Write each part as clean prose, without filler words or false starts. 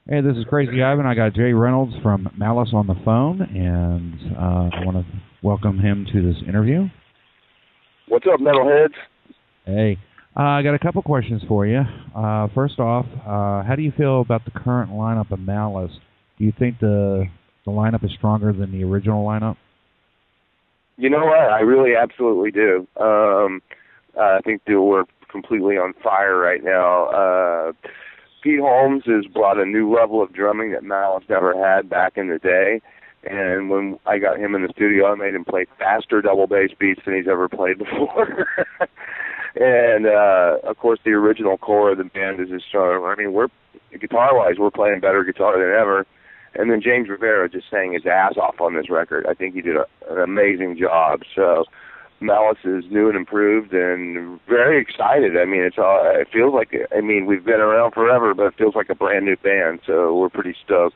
Hey, this is CrazyIvan. I got Jay Reynolds from Malice on the phone, and I want to welcome him to this interview. What's up, metalheads? Hey, I got a couple questions for you. First off, how do you feel about the current lineup of Malice? Do you think the lineup is stronger than the original lineup? You know what? I really absolutely do. I think that we're completely on fire right now. Pete Holmes has brought a new level of drumming that Malice never had back in the day. And when I got him in the studio, I made him play faster double bass beats than he's ever played before. And, of course, the original core of the band is just strong. I mean, guitar-wise, we're playing better guitar than ever. And then James Reviva just sang his ass off on this record. I think he did an amazing job. So Malice is new and improved and very excited. I mean, it feels like, I mean, we've been around forever, but it feels like a brand new band. So we're pretty stoked.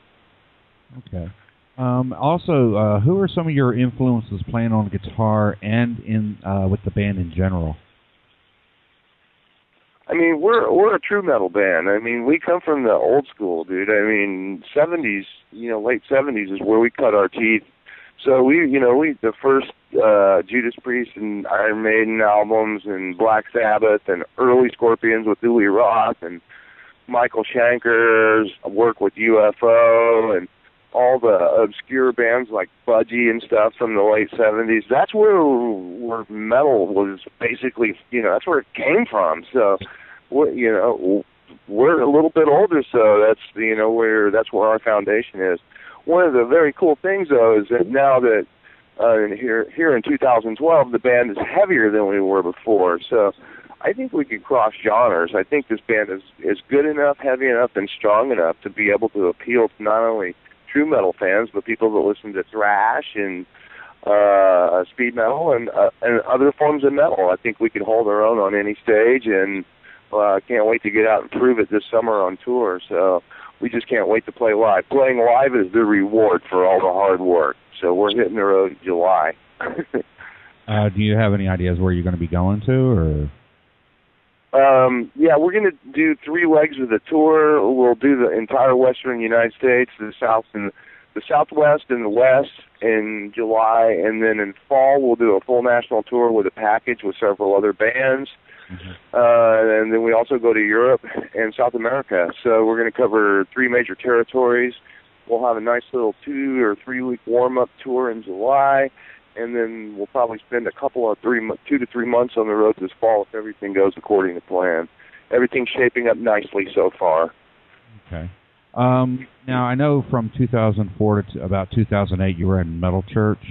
Okay. Also, who are some of your influences playing on guitar and in with the band in general? I mean, we're a true metal band. I mean, we come from the old school, dude. I mean, 70s, late 70s is where we cut our teeth. So we the first Judas Priest and Iron Maiden albums and Black Sabbath and early Scorpions with Uli Roth and Michael Schenker's work with UFO and all the obscure bands like Budgie and stuff from the late 70s. That's where metal was basically, that's where it came from. So, we're a little bit older, so that's, that's where our foundation is. One of the very cool things, though, is that now that here in 2012, the band is heavier than we were before. So I think we could cross genres. I think this band is good enough, heavy enough, and strong enough to be able to appeal to not only true metal fans, but people that listen to thrash and speed metal and other forms of metal. I think we can hold our own on any stage, and I can't wait to get out and prove it this summer on tour. So we just can't wait to play live. Playing live is the reward for all the hard work. So we're hitting the road in July. Do you have any ideas where you're going to be going to, or? Yeah, we're going to do 3 legs of the tour. We'll do the entire western United States, the south and the southwest and the west in July, and then in fall we'll do a full national tour with a package with several other bands. Mm-hmm. And then we also go to Europe and South America. So we're going to cover 3 major territories. We'll have a nice little 2 or 3 week warm-up tour in July, and then we'll probably spend a couple of 2 to 3 months on the road this fall if everything goes according to plan. Everything's shaping up nicely so far. Okay. Now, I know from 2004 to about 2008 you were in Metal Church,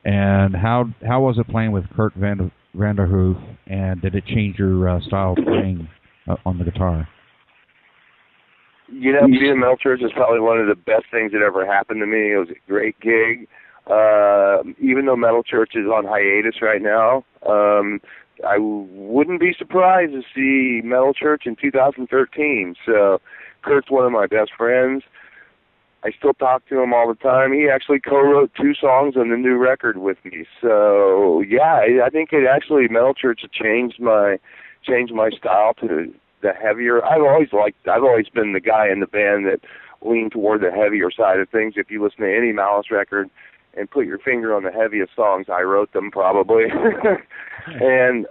and how was it playing with Kurt Vanderhoof, and did it change your style of playing on the guitar? Being in Metal Church is probably one of the best things that ever happened to me. It was a great gig. Even though Metal Church is on hiatus right now, I wouldn't be surprised to see Metal Church in 2013. So Kurt's one of my best friends. I still talk to him all the time. He actually co-wrote 2 songs on the new record with me. So yeah, I think it actually Metal Church changed my style to the heavier. I've always been the guy in the band that leaned toward the heavier side of things. If you listen to any Malice record and put your finger on the heaviest songs, I wrote them probably. And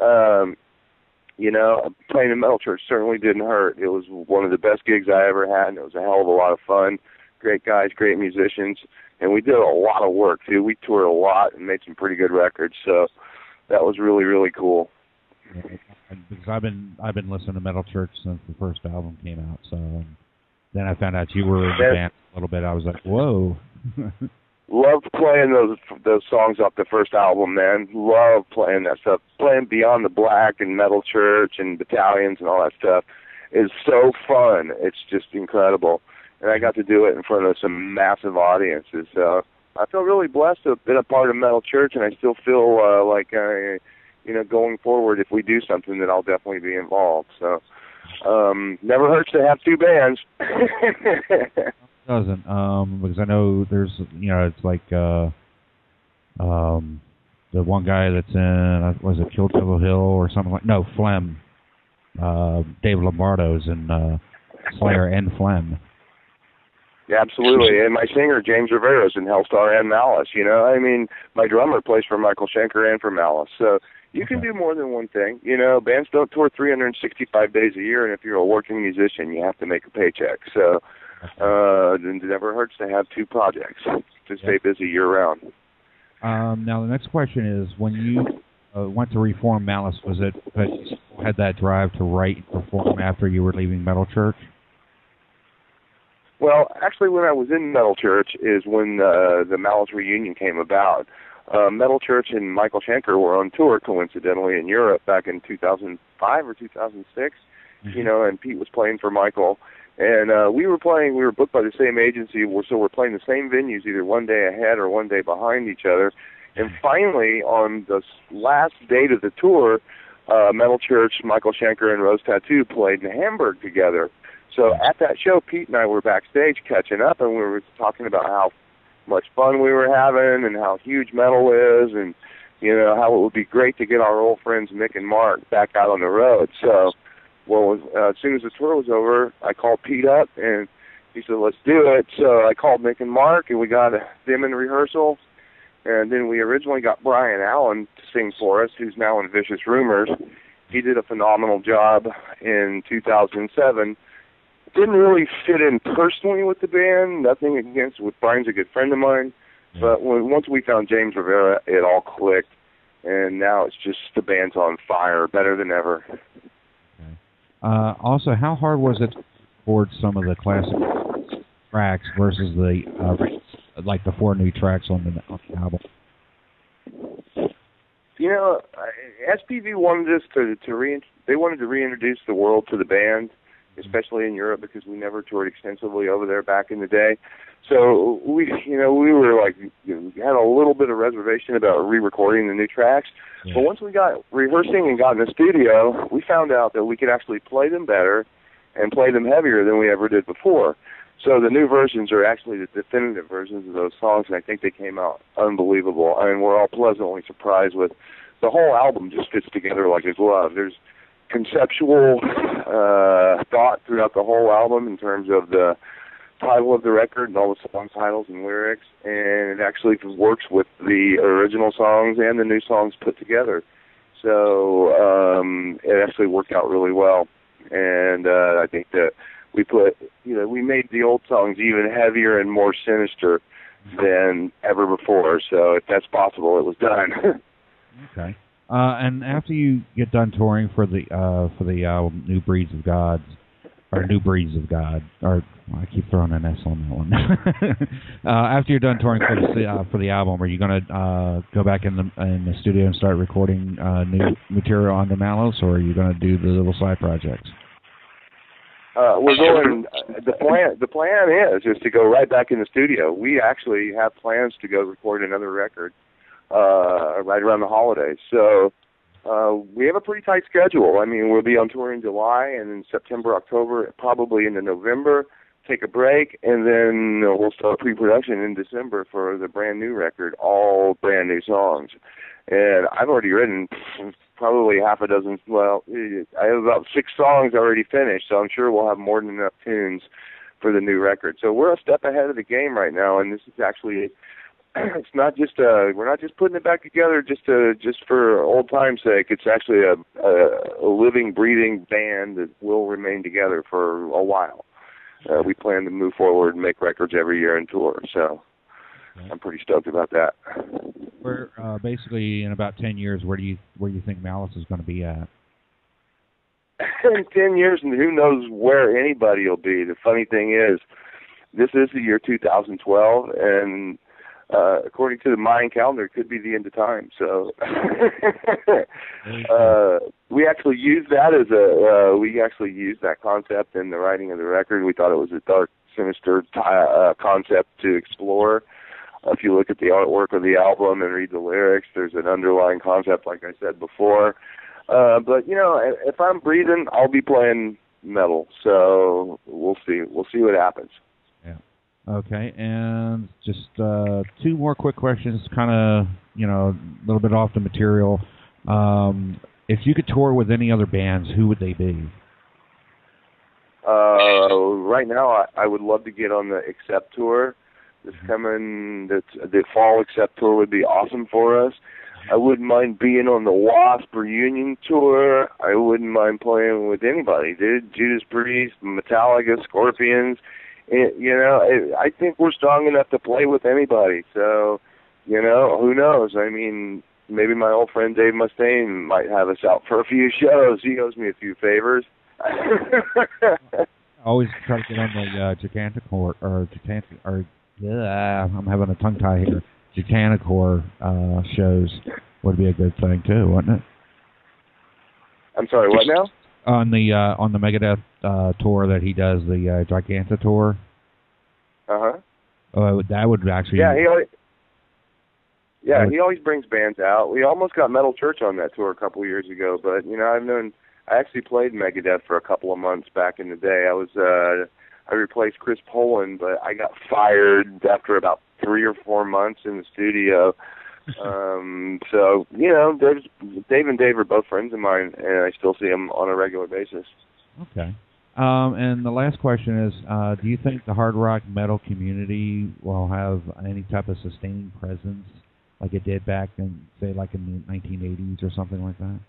playing in Metal Church certainly didn't hurt. It was one of the best gigs I ever had, and it was a hell of a lot of fun. Great guys, great musicians, and we did a lot of work too. We toured a lot and made some pretty good records, so that was really, really cool. Yeah, because I've been listening to Metal Church since the first album came out. So then I found out you were in the band a little bit. I was like, whoa. Loved playing those songs off the first album, man. Loved playing that stuff. Playing Beyond the Black and Metal Church and Battalions and all that stuff is so fun. It's just incredible. And I got to do it in front of some massive audiences. So I feel really blessed to have been a part of Metal Church, and I still feel going forward, if we do something, that I'll definitely be involved. So never hurts to have 2 bands. It doesn't, because I know there's, it's like the one guy that's in, was it Kill Devil Hill or something like, no, Phlegm. Dave Lombardo's in Slayer and Phlegm. Yeah, absolutely. And my singer, James Reviva, is in Hellstar and Malice, you know. I mean, my drummer plays for Michael Schenker and for Malice. So you can do more than one thing. You know, bands don't tour 365 days a year, and if you're a working musician, you have to make a paycheck. So it never hurts to have two projects to stay busy year-round. Now, the next question is, when you went to reform Malice, was it that you had that drive to write and perform after you were leaving Metal Church? Well, actually, when I was in Metal Church is when the Malice reunion came about. Metal Church and Michael Schenker were on tour, coincidentally, in Europe back in 2005 or 2006, you know, and Pete was playing for Michael. And we were booked by the same agency, so we're playing the same venues, either one day ahead or one day behind each other. And finally, on the last date of the tour, Metal Church, Michael Schenker, and Rose Tattoo played in Hamburg together. So at that show, Pete and I were backstage catching up, and we were talking about how much fun we were having and how huge metal is, and, you know, how it would be great to get our old friends Mick and Mark back out on the road. So, well, as soon as the tour was over, I called Pete up, and he said, let's do it. So I called Mick and Mark, and we got them in rehearsal. And then we originally got Brian Allen to sing for us, who's now in Vicious Rumors. He did a phenomenal job in 2007. Didn't really fit in personally with the band. Nothing against with Brian's a good friend of mine. But once we found James Reviva, it all clicked. And now it's just the band's on fire, better than ever. Also, how hard was it to record some of the classic tracks versus the like the 4 new tracks on the album? You know, SPV wanted us they wanted to reintroduce the world to the band, especially in Europe, because we never toured extensively over there back in the day. So we were like, had a little bit of reservation about re-recording the new tracks. But once we got rehearsing and got in the studio, we found out that we could actually play them better and play them heavier than we ever did before. So the new versions are actually the definitive versions of those songs, and I think they came out unbelievable. I mean, we're all pleasantly surprised with the whole album. Just fits together like a glove. There's conceptual thought throughout the whole album in terms of the title of the record and all the song titles and lyrics, and it actually works with the original songs and the new songs put together. So it actually worked out really well, and I think that we made the old songs even heavier and more sinister than ever before. So if that's possible, it was done. Okay. And after you get done touring for the album New Breeds of God, or I keep throwing an S on that one. After you're done touring for the album, are you going to go back in the studio and start recording new material on the Malice, or are you going to do the little side projects? We're going. The plan is to go right back in the studio. We actually have plans to go record another record right around the holidays. So we have a pretty tight schedule. I mean, we'll be on tour in July, and in September, October, probably into November, take a break, and then we'll start pre-production in December for the brand new record, all brand new songs. And I've already written probably half a dozen. Well, I have about 6 songs already finished, so I'm sure we'll have more than enough tunes for the new record. So we're a step ahead of the game right now, and this is actually, it's not just we're not just putting it back together just for old time's sake. It's actually a living, breathing band that will remain together for a while. We plan to move forward and make records every year and tour. So I'm pretty stoked about that. We're basically in about 10 years. Where do you think Malice is going to be at? In 10 years, and who knows where anybody will be. The funny thing is, this is the year 2012, and according to the Mayan calendar, it could be the end of time. So we actually used that that concept in the writing of the record. We thought it was a dark, sinister concept to explore. If you look at the artwork of the album and read the lyrics, there's an underlying concept, like I said before. But if I'm breathing, I'll be playing metal. So we'll see. We'll see what happens. Okay, and just 2 more quick questions, kind of, a little bit off the material. If you could tour with any other bands, who would they be? Right now, I would love to get on the Accept tour. This coming, the fall Accept tour would be awesome for us. I wouldn't mind being on the Wasp reunion tour. I wouldn't mind playing with anybody, dude. Judas Priest, Metallica, Scorpions. I think we're strong enough to play with anybody. So, who knows? I mean, maybe my old friend Dave Mustaine might have us out for a few shows. He owes me a few favors. I always try to get on the Giganticor, I'm having a tongue tie here. Giganticor shows would be a good thing too, wouldn't it? I'm sorry, what now? On the Megadeth tour that he does, the Giganta tour. That would actually. He always brings bands out. We almost got Metal Church on that tour a couple of years ago, but I actually played Megadeth for a couple of months back in the day. I replaced Chris Poland, but I got fired after about 3 or 4 months in the studio. So, Dave and Dave are both friends of mine, and I still see them on a regular basis. Okay. And the last question is, do you think the hard rock metal community will have any type of sustaining presence like it did back in, say, like in the 1980s or something like that?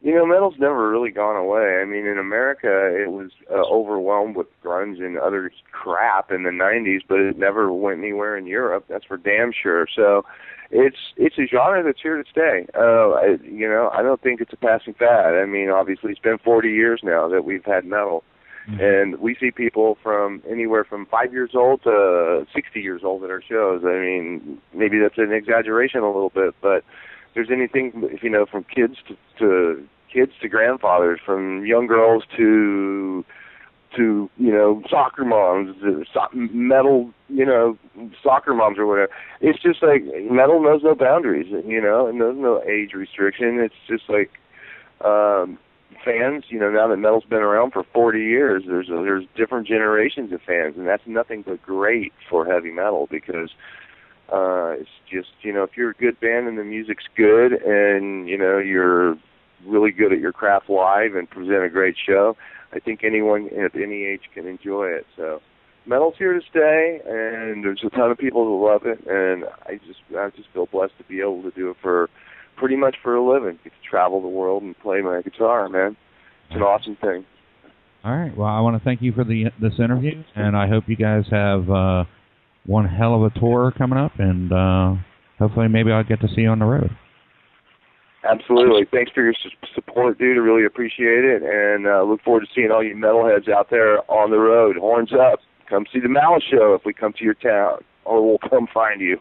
Metal's never really gone away. I mean, in America, it was overwhelmed with grunge and other crap in the 90s, but it never went anywhere in Europe. That's for damn sure. So it's a genre that's here to stay. I don't think it's a passing fad. I mean, obviously, it's been 40 years now that we've had metal. Mm-hmm. And we see people from anywhere from 5 years old to 60 years old at our shows. I mean, maybe that's an exaggeration a little bit, but there's anything, from kids to grandfathers, from young girls to soccer moms, metal, soccer moms or whatever. It's just like metal knows no boundaries, it knows no age restriction. It's just like fans, now that metal's been around for 40 years, there's different generations of fans, and that's nothing but great for heavy metal because it's just, if you're a good band and the music's good and, you're really good at your craft live and present a great show, I think anyone at any age can enjoy it. So metal's here to stay, and there's a ton of people who love it, and I just feel blessed to be able to do it for pretty much for a living. Get to travel the world and play my guitar, man. It's an awesome thing. All right. Well, I want to thank you for this interview, and I hope you guys have one hell of a tour coming up, and hopefully maybe I'll get to see you on the road. Absolutely. Thanks for your support, dude. I really appreciate it, and look forward to seeing all you metalheads out there on the road. Horns up. Come see the Malice show if we come to your town, or we'll come find you.